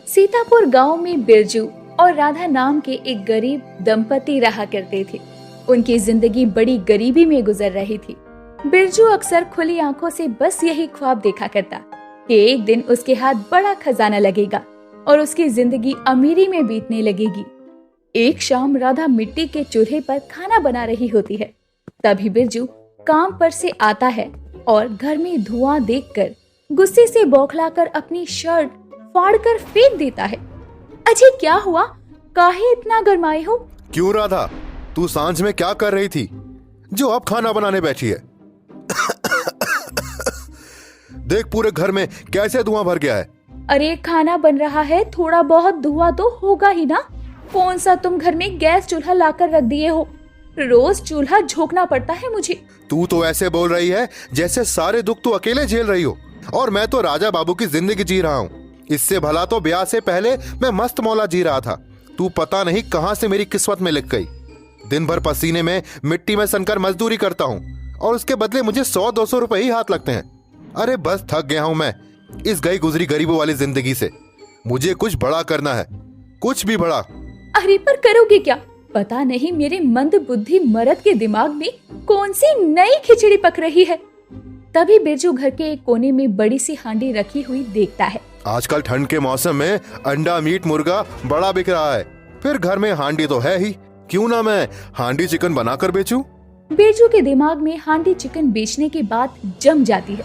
सीतापुर गांव में बिरजू और राधा नाम के एक गरीब दंपति रहा करते थे। उनकी जिंदगी बड़ी गरीबी में गुजर रही थी। बिरजू अक्सर खुली आंखों से बस यही ख्वाब देखा करता कि एक दिन उसके हाथ बड़ा खजाना लगेगा और उसकी जिंदगी अमीरी में बीतने लगेगी। एक शाम राधा मिट्टी के चूल्हे पर खाना बना रही होती है। तभी बिरजू काम पर से आता है और घर में धुआं देखकर गुस्से से बौखलाकर अपनी शर्ट फाड़कर फेंक देता है। अजय क्या हुआ? काहे इतना गरमाए हो? क्यों राधा, तू सांझ में क्या कर रही थी जो अब खाना बनाने बैठी है? देख पूरे घर में कैसे धुआं भर गया है। अरे खाना बन रहा है, थोड़ा बहुत धुआं तो होगा ही ना। कौन सा तुम घर में गैस चूल्हा लाकर रख दिए हो? रोज चूल्हा झोंकना पड़ता है मुझे। तू तो ऐसे बोल रही है जैसे सारे दुख तू अकेले झेल रही हो, और मैं तो राजा बाबू की जिंदगी जी रहा हूँ। इससे भला तो ब्याह से पहले मैं मस्त मौला जी रहा था। तू पता नहीं कहां से मेरी किस्मत में लिख गई। दिन भर पसीने में मिट्टी में सनकर मजदूरी करता हूँ और उसके बदले मुझे 100-200 रुपए ही हाथ लगते हैं। अरे बस थक गया हूं मैं इस गई गुजरी गरीबों वाली जिंदगी से। मुझे कुछ बड़ा करना है, कुछ भी बड़ा। अरे पर करोगे क्या? पता नहीं मेरे मंद बुद्धि मर्द के दिमाग में कौन सी नई खिचड़ी पक रही है। तभी बिरजू घर के एक कोने में बड़ी सी हांडी रखी हुई देखता है। आजकल ठंड के मौसम में अंडा मीट मुर्गा बड़ा बिक रहा है, फिर घर में हांडी तो है ही, क्यों ना मैं हांडी चिकन बनाकर बेचूं? बिरजू के दिमाग में हांडी चिकन बेचने की बात जम जाती है।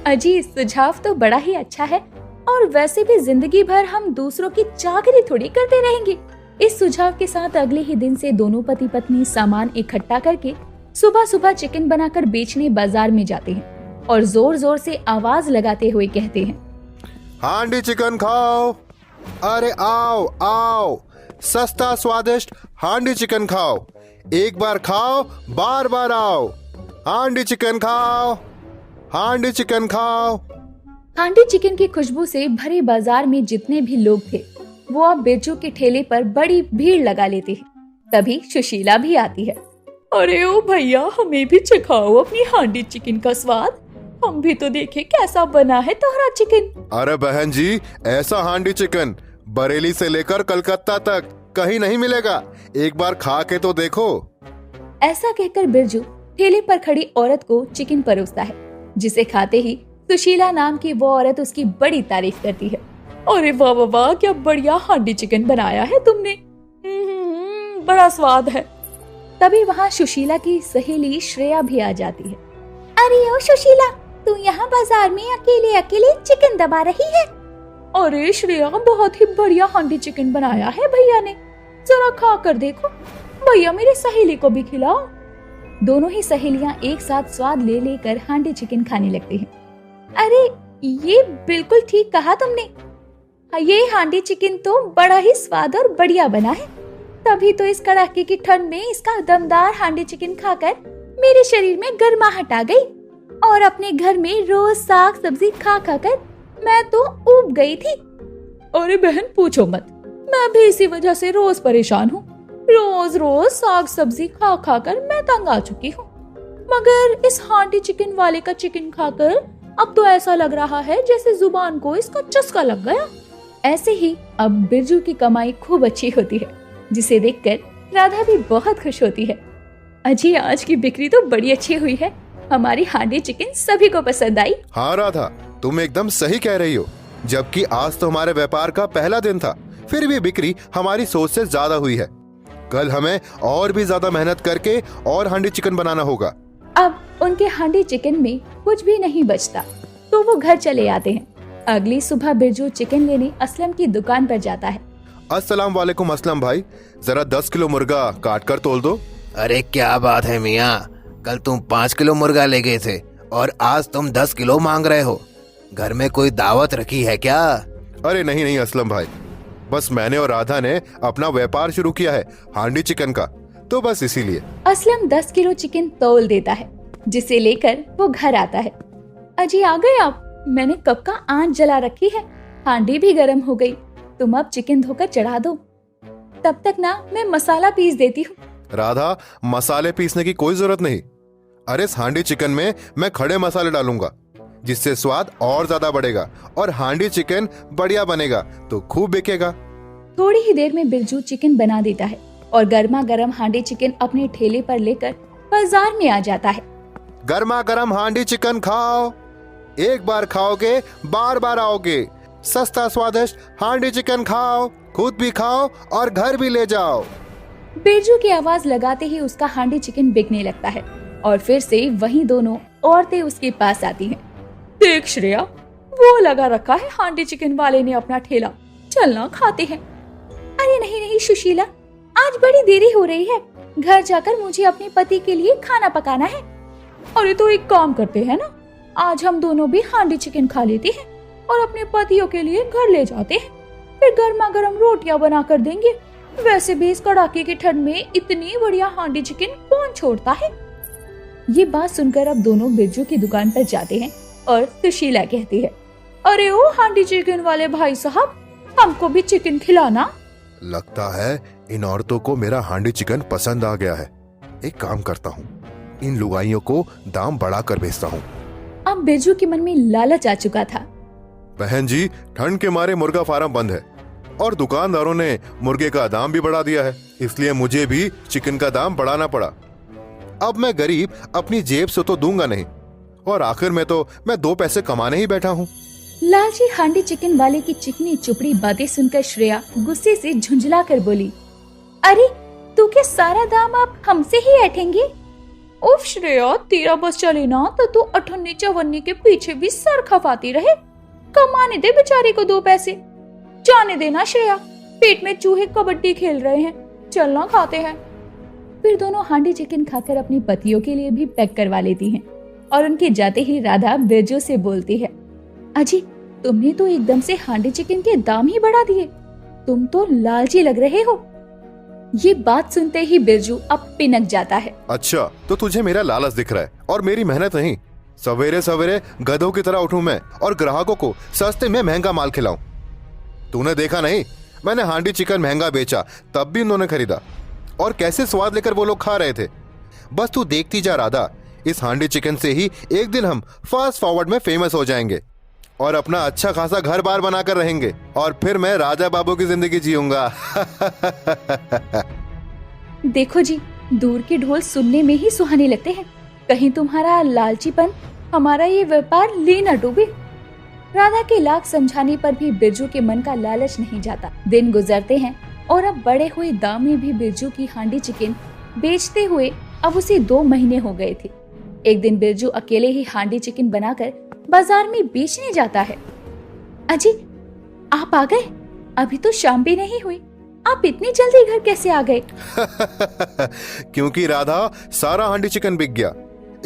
अजी सुझाव तो बड़ा ही अच्छा है, और वैसे भी जिंदगी भर हम दूसरों की चाकरी थोड़ी करते रहेंगे। इस सुझाव के साथ अगले ही दिन से दोनों पति पत्नी सामान इकट्ठा करके सुबह सुबह चिकन बनाकर बेचने बाजार में जाते हैं और जोर जोर से आवाज लगाते हुए कहते हैं, हांडी चिकन खाओ, अरे आओ आओ, सस्ता स्वादिष्ट हांडी चिकन खाओ, एक बार खाओ बार बार आओ, हांडी चिकन खाओ, हांडी चिकन खाओ। हांडी चिकन की खुशबू से भरे बाजार में जितने भी लोग थे वो अब बिरजू के ठेले पर बड़ी भीड़ लगा लेते हैं। तभी सुशीला भी आती है। अरे ओ भैया, हमें भी चखाओ अपनी हांडी चिकन का स्वाद, हम भी तो देखें कैसा बना है तुम्हारा चिकन। अरे बहन जी, ऐसा हांडी चिकन बरेली से लेकर कलकत्ता तक कहीं नहीं मिलेगा, एक बार खा के तो देखो। ऐसा कहकर बिरजू ठेले पर खड़ी औरत को चिकन परोसता है, जिसे खाते ही सुशीला नाम की वो औरत उसकी बड़ी तारीफ करती है। अरे वाह वाह वाह, क्या बढ़िया हांडी चिकन बनाया है तुमने, बड़ा स्वाद है। तभी वहाँ सुशीला की सहेली श्रेया भी आ जाती है। अरे ओ सुशीला, तू यहाँ बाजार में अकेले अकेले चिकन दबा रही है? अरे श्रेया, बहुत ही बढ़िया हांडी चिकन बनाया है भैया ने, जरा खा कर देखो। भैया मेरी सहेली को भी खिलाओ। दोनों ही सहेलियां एक साथ स्वाद ले लेकर हांडी चिकन खाने लगती हैं। अरे ये बिल्कुल ठीक कहा तुमने, ये हांडी चिकन तो बड़ा ही स्वाद और बढ़िया बना है। तभी तो इस कड़ाके की ठंड में इसका दमदार हांडी चिकन खाकर मेरे शरीर में गर्माहट आ गई, और अपने घर में रोज साग सब्जी खा खा कर मैं तो ऊब गई थी। अरे बहन पूछो मत, मैं भी इसी वजह से रोज परेशान हूँ। रोज रोज साग सब्जी खा खा कर मैं तंग आ चुकी हूँ, मगर इस हांडी चिकन वाले का चिकन खाकर अब तो ऐसा लग रहा है जैसे जुबान को इसका चस्का लग गया। ऐसे ही अब बिरजू की कमाई खूब अच्छी होती है, जिसे देखकर राधा भी बहुत खुश होती है। अजी आज की बिक्री तो बड़ी अच्छी हुई है, हमारी हांडी चिकन सभी को पसंद आई। हाँ राधा, तुम एकदम सही कह रही हो। जबकि आज तो हमारे व्यापार का पहला दिन था, फिर भी बिक्री हमारी सोच से ज्यादा हुई है। कल हमें और भी ज्यादा मेहनत करके और हांडी चिकन बनाना होगा। अब उनके हांडी चिकन में कुछ भी नहीं बचता, तो वो घर चले आते हैं। अगली सुबह बिरजू चिकन लेने असलम की दुकान पर जाता है। अस्सलाम वालेकुम असलम भाई, जरा 10 किलो मुर्गा काट कर तोल दो। अरे क्या बात है मियाँ, कल तुम 5 किलो मुर्गा ले गए थे और आज तुम 10 किलो मांग रहे हो। घर में कोई दावत रखी है क्या? अरे नहीं नहीं असलम भाई, बस मैंने और राधा ने अपना व्यापार शुरू किया है हांडी चिकन का, तो बस इसीलिए। असलम 10 किलो चिकन तौल देता है, जिसे लेकर वो घर आता है। अजी आ गए आप, मैंने कब का आंच जला रखी है, हांडी भी गर्म हो गई, तुम अब चिकन धोकर चढ़ा दो, तब तक ना मैं मसाला पीस देती हूँ। राधा, मसाले पीसने की कोई जरूरत नहीं। अरे इस हांडी चिकन में मैं खड़े मसाले डालूंगा, जिससे स्वाद और ज्यादा बढ़ेगा और हांडी चिकन बढ़िया बनेगा तो खूब बिकेगा। थोड़ी ही देर में बिरजू चिकन बना देता है और गर्मा गर्म हांडी चिकन अपने ठेले पर लेकर बाजार में आ जाता है। गर्मा गर्म हांडी चिकन खाओ, एक बार खाओगे बार बार आओगे। सस्ता स्वादिष्ट हांडी चिकन खाओ, खुद भी खाओ और घर भी ले जाओ। बिरजू की आवाज लगाते ही उसका हांडी चिकन बिकने लगता है और फिर से वही दोनों औरतें उसके पास आती हैं। देख श्रेया, वो लगा रखा है हांडी चिकन वाले ने अपना ठेला, चलना खाते हैं। अरे नहीं नहीं सुशीला, आज बड़ी देरी हो रही है, घर जाकर मुझे अपने पति के लिए खाना पकाना है। अरे तो एक काम करते हैं ना, आज हम दोनों भी हांडी चिकन खा लेते हैं और अपने पतियों के लिए घर ले जाते हैं, फिर गर्मा गर्म रोटियां बना कर देंगे। वैसे भी इस कड़ाके की ठंड में इतनी बढ़िया हांडी चिकन कौन छोड़ता है। ये बात सुनकर अब दोनों बिरजू की दुकान पर जाते हैं और सुशीला कहती है, अरे ओ हांडी चिकन वाले भाई साहब, हमको भी चिकन खिलाना। लगता है इन औरतों को मेरा हांडी चिकन पसंद आ गया है। एक काम करता हूँ, इन लुगाइयों को दाम बढ़ा कर बेचता हूँ। अब बिरजू के मन में लालच आ चुका था। बहन जी, ठंड के मारे मुर्गा फार्म बंद है और दुकानदारों ने मुर्गे का दाम भी बढ़ा दिया है, इसलिए मुझे भी चिकन का दाम बढ़ाना पड़ा। अब मैं गरीब अपनी जेब से तो दूंगा नहीं, और आखिर में तो मैं 2 पैसे कमाने ही बैठा हूँ। लालची हांडी चिकन वाले की चिकनी चुपड़ी बातें सुनकर श्रेया गुस्से से झुंझला कर बोली, अरे तू क्या सारा दाम आप हमसे ही ऐठेंगे? उफ श्रेया, तेरा बस चले ना तो तू अठन्नी चवन्नी के पीछे भी सर खपाती रहे। कमाने दे बेचारे को 2 पैसे। जाने देना श्रेया, पेट में चूहे कबड्डी खेल रहे हैं, चलना खाते हैं। फिर दोनों हांडी चिकन खाकर अपनी पतियों के लिए भी पैक करवा लेती हैं और उनके जाते ही राधा बिरजू से बोलती है, अजी तुमने तो एकदम से हांडी चिकन के दाम ही बढ़ा दिए, तुम तो लालची लग रहे हो। ये बात सुनते ही बिरजू अब पिनक जाता है। अच्छा, तो तुझे मेरा लालच दिख रहा है और मेरी मेहनत नहीं। सवेरे सवेरे गधों की तरह उठूं मैं और ग्राहकों को सस्ते में महंगा माल खिलाऊं। तूने देखा नहीं, मैंने हांडी चिकन महंगा बेचा तब भी उन्होंने खरीदा, और कैसे स्वाद लेकर वो लोग खा रहे थे। बस तू देखती जा राधा, इस हांडी चिकन से ही एक दिन हम फास्ट फॉरवर्ड में फेमस हो जाएंगे और अपना अच्छा खासा घर बार बनाकर रहेंगे, और फिर मैं राजा बाबू की जिंदगी जीऊंगा। देखो जी, दूर के ढोल सुनने में ही सुहाने लगते हैं, कहीं तुम्हारा लालचीपन हमारा ये व्यापार ले न डूबे। राधा के लाख समझाने पर भी बिरजू के मन का लालच नहीं जाता। दिन गुजरते हैं और अब बढ़े हुए दाम में भी बिरजू की हांडी चिकन बेचते हुए अब उसे 2 महीने हो गए थे। एक दिन बिरजू अकेले ही हांडी चिकन बनाकर बाजार में बेचने जाता है। अजी आप आ गए? अभी तो शाम भी नहीं हुई, आप इतनी जल्दी घर कैसे आ गए? क्योंकि राधा सारा हांडी चिकन बिक गया,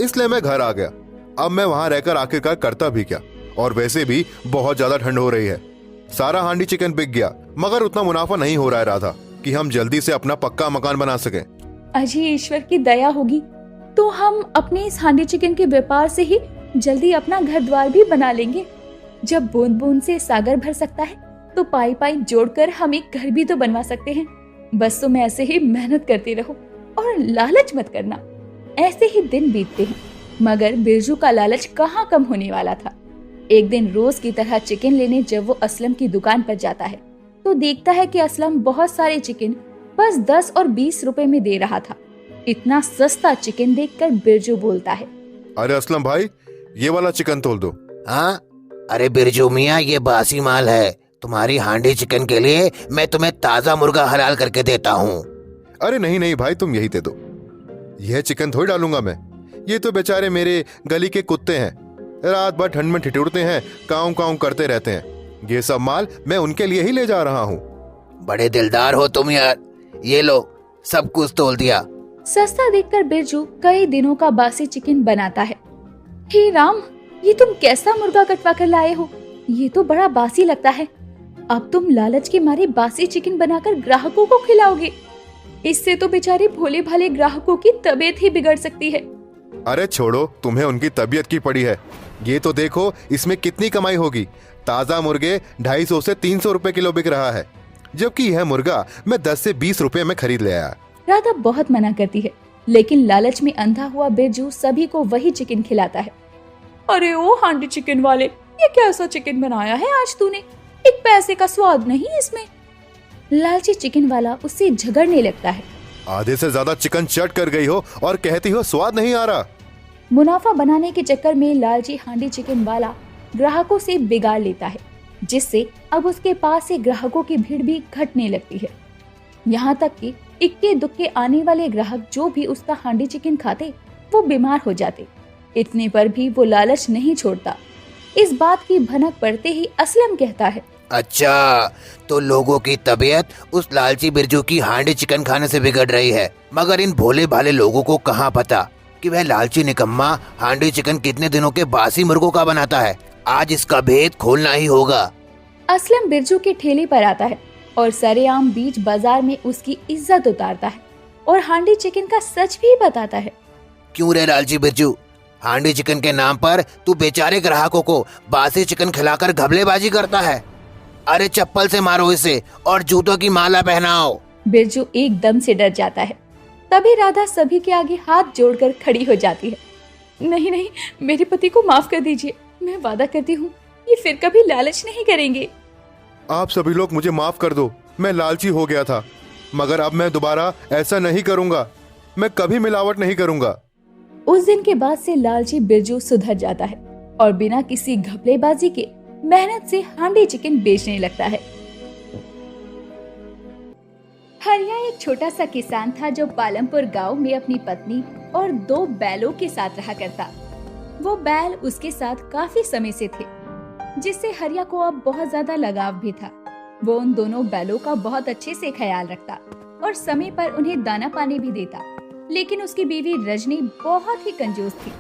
इसलिए मैं घर आ गया। अब मैं वहां रहकर आखिरकार करता भी क्या, और वैसे भी बहुत ज्यादा ठंड हो रही है। सारा हांडी चिकन बिक गया, मगर उतना मुनाफा नहीं हो रहा है राधा कि हम जल्दी से अपना पक्का मकान बना सकें। अजी ईश्वर की दया होगी तो हम अपने इस हांडी चिकन के व्यापार से ही जल्दी अपना घर द्वार भी बना लेंगे। जब बूंद बूंद से सागर भर सकता है तो पाई पाई जोड़कर हम एक घर भी तो बनवा सकते हैं। बस तुम ऐसे ही मेहनत करते रहो और लालच मत करना। ऐसे ही दिन बीतते हैं, मगर बिरजू का लालच कहाँ कम होने वाला था। एक दिन रोज की तरह चिकन लेने जब वो असलम की दुकान पर जाता है तो देखता है कि असलम बहुत सारे चिकन बस 10 और 20 रुपए में दे रहा था। इतना सस्ता चिकन देखकर बिरजू बोलता है, अरे असलम भाई, ये वाला चिकन तोल दो। हाँ, अरे बिरजू मियाँ, ये बासी माल है। तुम्हारी हांडी चिकन के लिए मैं तुम्हें ताजा मुर्गा हलाल करके देता हूँ। अरे नहीं नहीं भाई, तुम यही दे दो। यह चिकन थोड़ी डालूंगा मैं, ये तो बेचारे मेरे गली के कुत्ते हैं, रात भर ठंड में ठिठुरते हैं, काऊ काऊ करते रहते हैं। ये सब माल मैं उनके लिए ही ले जा रहा हूँ। बड़े दिलदार हो तुम यार, ये लो सब कुछ तोल दिया। सस्ता देखकर बिरजू कई दिनों का बासी चिकन बनाता है। हे राम, ये तुम कैसा मुर्गा कटवा कर लाए हो? ये तो बड़ा बासी लगता है। अब तुम लालच के मारे बासी चिकन बनाकर ग्राहकों को खिलाओगे। इससे तो बेचारे भोले भाले ग्राहकों की तबीयत ही बिगड़ सकती है। अरे छोड़ो, तुम्हें उनकी तबीयत की पड़ी है। ये तो देखो इसमें कितनी कमाई होगी। ताजा मुर्गे 250 से 300 रुपए किलो बिक रहा है, जबकि यह मुर्गा मैं 10 से 20 रुपए में खरीद ले आया। राधा बहुत मना करती है, लेकिन लालच में अंधा हुआ बिरजू सभी को वही चिकन खिलाता है। अरे ओ हांडी चिकन वाले, ये कैसा चिकन बनाया है आज तूने? एक पैसे का स्वाद नहीं इसमें। लालची चिकन वाला उससे झगड़ने लगता है। आधे से ज्यादा चिकन चट कर गई हो और कहती हो स्वाद नहीं आ रहा। मुनाफा बनाने के चक्कर में लालची हांडी चिकन वाला ग्राहकों से बिगाड़ लेता है, जिससे अब उसके पास से ग्राहकों की भीड़ भी घटने लगती है। यहाँ तक कि इक्के दुक्के आने वाले ग्राहक जो भी उसका हांडी चिकन खाते वो बीमार हो जाते। इतने पर भी वो लालच नहीं छोड़ता। इस बात की भनक पड़ते ही असलम कहता है, अच्छा, तो लोगों की तबीयत उस लालची बिरजू की हांडी चिकन खाने से बिगड़ रही है, मगर इन भोले भाले लोगों को कहाँ पता कि वह लालची निकम्मा हांडी चिकन कितने दिनों के बासी मुर्गों का बनाता है। आज इसका भेद खोलना ही होगा। असलम बिरजू के ठेले पर आता है और सरेआम बीच बाजार में उसकी इज्जत उतारता है और हांडी चिकन का सच भी बताता है। क्यों रे लालची बिरजू, हांडी चिकन के नाम पर तू बेचारे ग्राहकों को बासी चिकन खिलाकर घबलेबाजी करता है। अरे चप्पल से मारो इसे और जूतों की माला पहनाओ। बिरजू एकदम से डर जाता है। तभी राधा सभी के आगे हाथ जोड़कर खड़ी हो जाती है। नहीं नहीं, मेरे पति को माफ कर दीजिए। मैं वादा करती हूँ ये फिर कभी लालच नहीं करेंगे। आप सभी लोग मुझे माफ कर दो, मैं लालची हो गया था, मगर अब मैं दोबारा ऐसा नहीं करूँगा। मैं कभी मिलावट नहीं करूँगा। उस दिन के बाद से लालची बिरजू सुधर जाता है और बिना किसी घपलेबाजी के मेहनत से हांडी चिकन बेचने लगता है। हरिया एक छोटा सा किसान था जो पालमपुर गांव में अपनी पत्नी और 2 बैलों के साथ रहा करता। वो बैल उसके साथ काफी समय से थे, जिससे हरिया को अब बहुत ज्यादा लगाव भी था। वो उन दोनों बैलों का बहुत अच्छे से ख्याल रखता और समय पर उन्हें दाना पानी भी देता। लेकिन उसकी बीवी रजनी बहुत ही कंजूस थी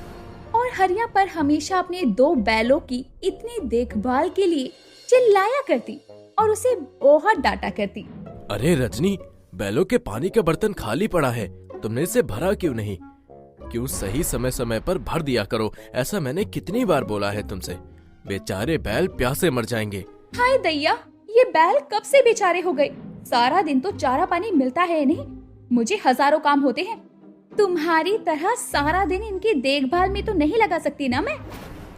और हरिया पर हमेशा अपने 2 बैलों की इतनी देखभाल के लिए चिल्लाया करती और उसे बहुत डांटा करती। अरे रजनी, बैलों के पानी का बर्तन खाली पड़ा है, तुमने इसे भरा क्यों नहीं? क्यों सही समय समय पर भर दिया करो, ऐसा मैंने कितनी बार बोला है तुमसे। बेचारे बैल प्यासे मर जाएंगे। हाय दैया, ये बैल कब से बेचारे हो गए? सारा दिन तो चारा पानी मिलता है नहीं, मुझे हजारों काम होते हैं। तुम्हारी तरह सारा दिन इनकी देखभाल में तो नहीं लगा सकती ना मैं।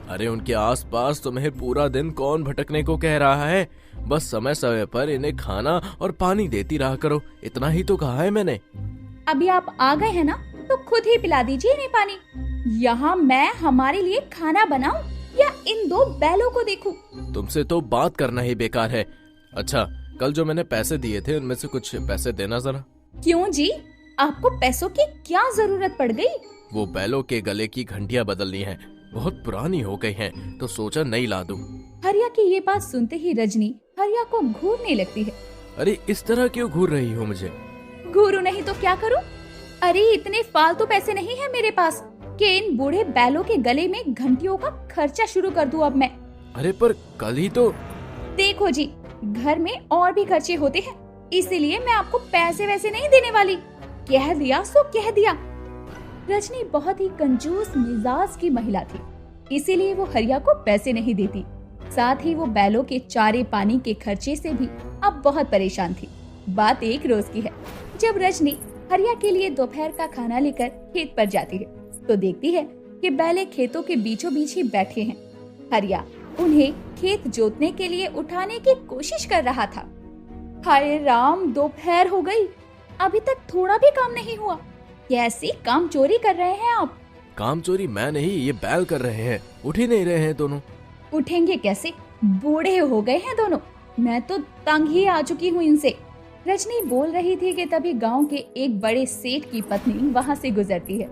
अरे उनके आसपास तुम्हें पूरा दिन कौन भटकने को कह रहा है? बस समय समय पर इन्हें खाना और पानी देती रहा करो, इतना ही तो कहा है मैंने। अभी आप आ गए हैं ना, तो खुद ही पिला दीजिए इन्हें पानी। यहाँ मैं हमारे लिए खाना बनाऊं या इन 2 बैलों को देखूं? तुमसे तो बात करना ही बेकार है। अच्छा, कल जो मैंने पैसे दिए थे उनमें से कुछ पैसे देना जरा। क्यों जी, आपको पैसों की क्या जरूरत पड़ गई? वो बैलों के गले की घंटियां बदलनी है, बहुत पुरानी हो गई हैं, तो सोचा नई ला दूं। हरिया की ये बात सुनते ही रजनी हरिया को घूरने लगती है। अरे इस तरह क्यों घूर रही हो मुझे? घूरू नहीं तो क्या करूं? अरे इतने फालतू पैसे नहीं है मेरे पास कि इन बूढ़े बैलों के गले में घंटियों का खर्चा शुरू कर दूं अब मैं। अरे पर कल ही तो। देखो जी, घर में और भी खर्चे होते हैं, इसीलिए मैं आपको पैसे वैसे नहीं देने वाली। कह दिया सो कह दिया। रजनी बहुत ही कंजूस मिजाज की महिला थी, इसीलिए वो हरिया को पैसे नहीं देती। साथ ही वो बैलों के चारे पानी के खर्चे से भी अब बहुत परेशान थी। बात एक रोज की है, जब रजनी हरिया के लिए दोपहर का खाना लेकर खेत पर जाती है तो देखती है कि बैले खेतों के बीचों बीच ही बैठे हैं। हरिया उन्हें खेत जोतने के लिए उठाने की कोशिश कर रहा था। हाय राम, दोपहर हो गई, अभी तक थोड़ा भी काम नहीं हुआ। कैसी काम चोरी कर रहे हैं आप? काम चोरी मैं नहीं, ये बैल कर रहे हैं। उठ ही नहीं रहे हैं दोनों। उठेंगे कैसे? बूढ़े हो गए हैं दोनों। मैं तो तंग ही आ चुकी हूँ इनसे। रजनी बोल रही थी कि तभी गांव के एक बड़े सेठ की पत्नी वहाँ से गुजरती है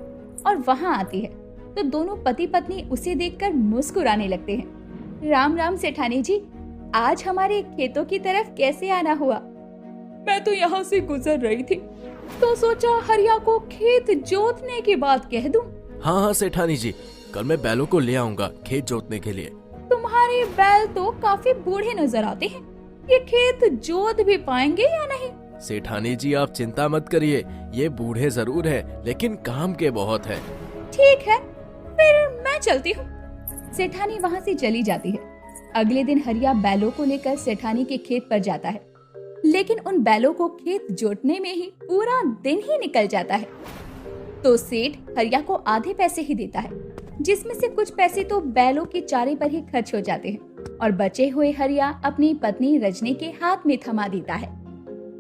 और वहाँ आती है तो दोनों पति पत्नी उसे देखकर मुस्कुराने लगते हैं। राम राम सेठानी जी, आज हमारे खेतों की तरफ कैसे आना हुआ? मैं तो यहाँ से गुजर रही थी तो सोचा हरिया को खेत जोतने की बात कह दूं। हाँ हाँ सेठानी जी, कल मैं बैलों को ले आऊंगा खेत जोतने के लिए। तुम्हारे बैल तो काफी बूढ़े नजर आते हैं, ये खेत जोत भी पाएंगे या नहीं? सेठानी जी आप चिंता मत करिए, ये बूढ़े जरूर हैं, लेकिन काम के बहुत है। ठीक है, फिर मैं चलती हूँ। सेठानी वहाँ से चली जाती है। अगले दिन हरिया बैलों को लेकर सेठानी के खेत पर जाता है, लेकिन उन बैलों को खेत जोतने में ही पूरा दिन ही निकल जाता है। तो सेठ हरिया को आधे पैसे ही देता है, जिसमें से कुछ पैसे तो बैलों के चारे पर ही खर्च हो जाते हैं और बचे हुए हरिया अपनी पत्नी रजनी के हाथ में थमा देता है।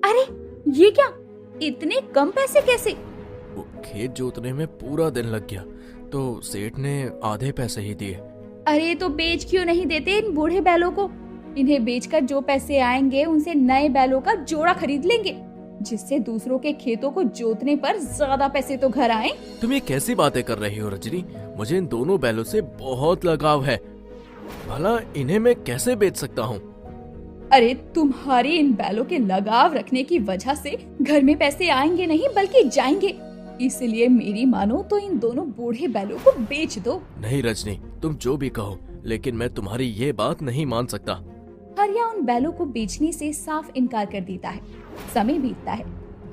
अरे ये क्या, इतने कम पैसे कैसे? वो खेत जोतने में पूरा दिन लग गया तो सेठ ने आधे पैसे ही दिए। अरे तो बेच क्यों नहीं देते इन बूढ़े बैलों को? इन्हें बेचकर जो पैसे आएंगे उनसे नए बैलों का जोड़ा खरीद लेंगे, जिससे दूसरों के खेतों को जोतने पर ज्यादा पैसे तो घर आए। तुम ये कैसी बातें कर रही हो रजनी? मुझे इन दोनों बैलों से बहुत लगाव है, भला इन्हें मैं कैसे बेच सकता हूँ? अरे तुम्हारी इन बैलों के लगाव रखने की वजह से घर में पैसे आएंगे नहीं बल्कि जाएंगे, इसलिए मेरी मानो तो इन दोनों बूढ़े बैलों को बेच दो। नहीं रजनी, तुम जो भी कहो, लेकिन मैं तुम्हारी ये बात नहीं मान सकता। हरिया उन बैलों को बेचने से साफ इनकार कर देता है। समय बीतता है।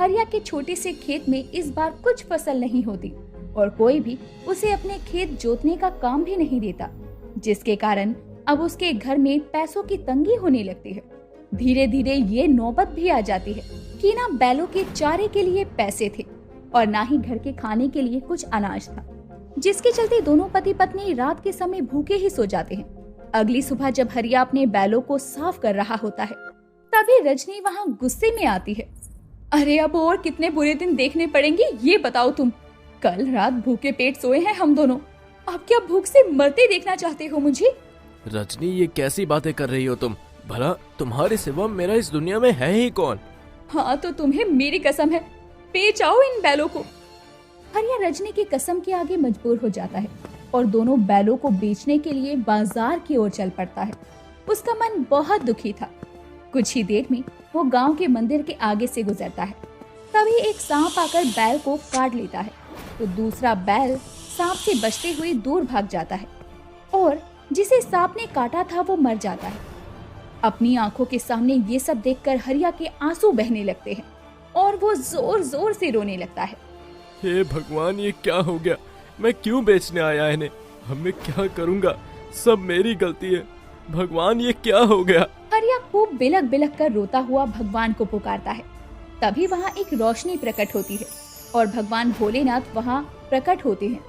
हरिया के छोटे से खेत में इस बार कुछ फसल नहीं होती और कोई भी उसे अपने खेत जोतने का काम भी नहीं देता, जिसके कारण अब उसके घर में पैसों की तंगी होने लगती है। धीरे धीरे ये नौबत भी आ जाती है कि ना बैलों के चारे के लिए पैसे थे और ना ही घर के खाने के लिए कुछ अनाज था, जिसके चलते दोनों पति पत्नी रात के समय भूखे ही सो जाते हैं। अगली सुबह जब हरिया अपने बैलों को साफ कर रहा होता है, तभी रजनी वहाँ गुस्से में आती है। अरे अब और कितने बुरे दिन देखने पड़ेंगे ये बताओ तुम? कल रात भूखे पेट सोए हैं हम दोनों, अब क्या भूख से मरते देखना चाहते हो मुझे? रजनी, ये कैसी बातें कर रही हो तुम? भला तुम्हारे सिवा मेरा इस दुनिया में है ही कौन? हाँ तो तुम्हें मेरी कसम है, बेच आओ इन बैलों को। हरिया रजनी की कसम के आगे मजबूर हो जाता है और दोनों बैलों को बेचने के लिए बाजार की ओर चल पड़ता है। उसका मन बहुत दुखी था। कुछ ही देर में वो गांव के मंदिर के आगे से गुजरता है। तभी एक सांप आकर बैल को काट लेता है तो दूसरा बैल सांप से बचते हुए दूर भाग जाता है और जिसे सांप ने काटा था वो मर जाता है। अपनी आंखों के सामने ये सब देखकर हरिया के आंसू बहने लगते हैं और वो जोर जोर से रोने लगता है। हे भगवान, ये क्या हो गया? मैं क्यों बेचने आया इन्हें? अब मैं क्या करूंगा? सब मेरी गलती है। भगवान, ये क्या हो गया? हरिया खूब बिलक बिलक कर रोता हुआ भगवान को पुकारता है। तभी वहाँ एक रोशनी प्रकट होती है और भगवान भोलेनाथ वहाँ प्रकट होते हैं,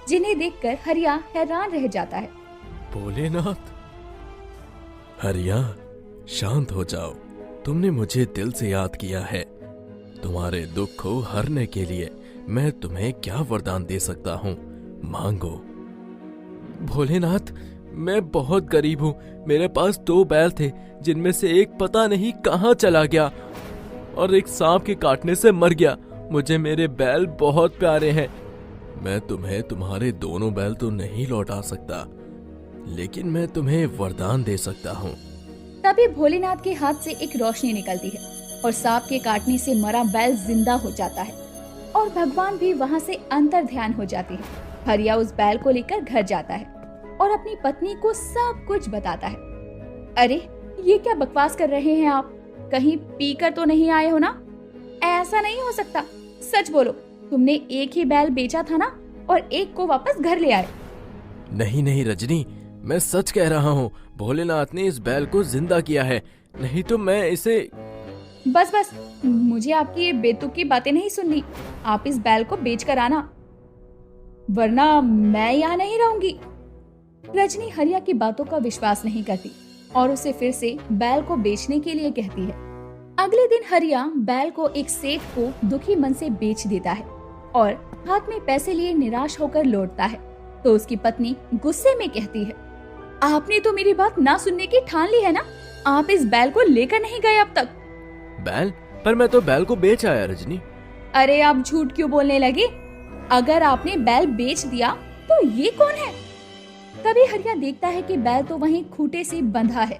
जिन्हें देखकर हरिया हैरान रह जाता है। भोलेनाथ? हरिया, शांत हो जाओ। तुमने मुझे दिल से याद किया है। तुम्हारे दुख को हरने के लिए मैं तुम्हें क्या वरदान दे सकता हूँ? मांगो। भोलेनाथ, मैं बहुत गरीब हूँ। मेरे पास 2 बैल थे, जिनमें से एक पता नहीं कहाँ चला गया और एक सांप के काटने से मर गया। मुझे मेरे बैल बहुत प्यारे हैं। मैं तुम्हें तुम्हारे दोनों बैल तो नहीं लौटा सकता, लेकिन मैं तुम्हें वरदान दे सकता हूँ। तभी भोलेनाथ के हाथ से एक रोशनी निकलती है और सांप के काटने से मरा बैल जिंदा हो जाता है और भगवान भी वहाँ से अंतर ध्यान हो जाते हैं। हरिया उस बैल को लेकर घर जाता है और अपनी पत्नी को सब कुछ बताता है। अरे ये क्या बकवास कर रहे हैं आप? कहीं पीकर तो नहीं आए हो ना? ऐसा नहीं हो सकता, सच बोलो। तुमने एक ही बैल बेचा था ना और एक को वापस घर ले आए? नहीं नहीं रजनी, मैं सच कह रहा हूँ। भोलेनाथ ने इस बैल को जिंदा किया है, नहीं तो मैं इसे। बस बस, मुझे आपकी ये बेतुकी बातें नहीं सुननी। आप इस बैल को बेच कर आना, वरना मैं यहाँ नहीं रहूंगी। रजनी हरिया की बातों का विश्वास नहीं करती और उसे फिर से बैल को बेचने के लिए कहती है। अगले दिन हरिया बैल को एक सेठ को दुखी मन से बेच देता है और हाथ में पैसे लिए निराश होकर लौटता है तो उसकी पत्नी गुस्से में कहती है, आपने तो मेरी बात ना सुनने की ठान ली है ना? आप इस बैल को लेकर नहीं गए अब तक। बैल? पर मैं तो बैल को बेच आया रजनी। अरे आप झूठ क्यों बोलने लगे? अगर आपने बैल बेच दिया तो ये कौन है? तभी हरिया देखता है कि बैल तो वहीं खूंटे से बंधा है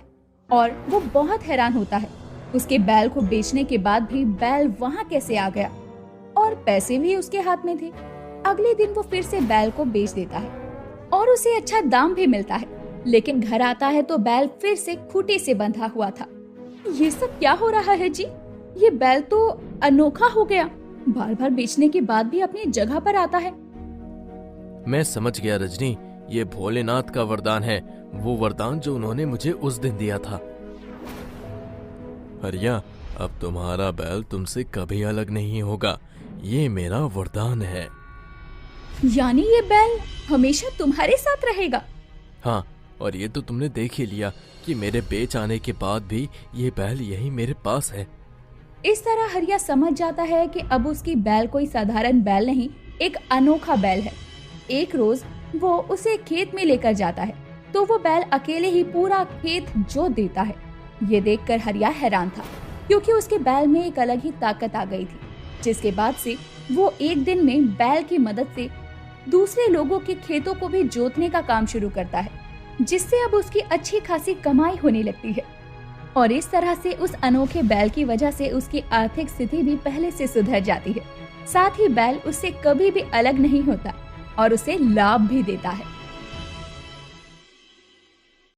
और वो बहुत हैरान होता है। उसके बैल को बेचने के बाद भी बैल वहाँ कैसे आ गया और पैसे भी उसके हाथ में थे। अगले दिन वो फिर से बैल को बेच देता है और उसे अच्छा दाम भी मिलता है, लेकिन घर आता है तो बैल फिर से खूंटे से बंधा हुआ था। ये सब क्या हो रहा है जी? ये बैल तो अनोखा हो गया, बार बार बेचने के बाद भी अपनी जगह पर आता है। मैं समझ गया रजनी, ये भोलेनाथ का वरदान है, वो वरदान जो उन्होंने मुझे उस दिन दिया था। हरिया, अब तुम्हारा बैल तुमसे कभी अलग नहीं होगा, ये मेरा वरदान है। यानी ये बैल हमेशा तुम्हारे साथ रहेगा? हाँ, और ये तो तुमने देख ही लिया कि मेरे बेच आने के बाद भी ये बैल यही मेरे पास है। इस तरह हरिया समझ जाता है कि अब उसकी बैल कोई साधारण बैल नहीं, एक अनोखा बैल है। एक रोज वो उसे खेत में लेकर जाता है तो वो बैल अकेले ही पूरा खेत जोत देता है। ये देखकर हरिया हैरान था, क्योंकि उसके बैल में एक अलग ही ताकत आ गई थी, जिसके बाद से वो एक दिन में बैल की मदद से दूसरे लोगों के खेतों को भी जोतने का काम शुरू करता है, जिससे अब उसकी अच्छी खासी कमाई होने लगती है। और इस तरह से उस अनोखे बैल की वजह से उसकी आर्थिक स्थिति भी पहले से सुधर जाती है। साथ ही बैल उससे कभी भी अलग नहीं होता और उसे लाभ भी देता है।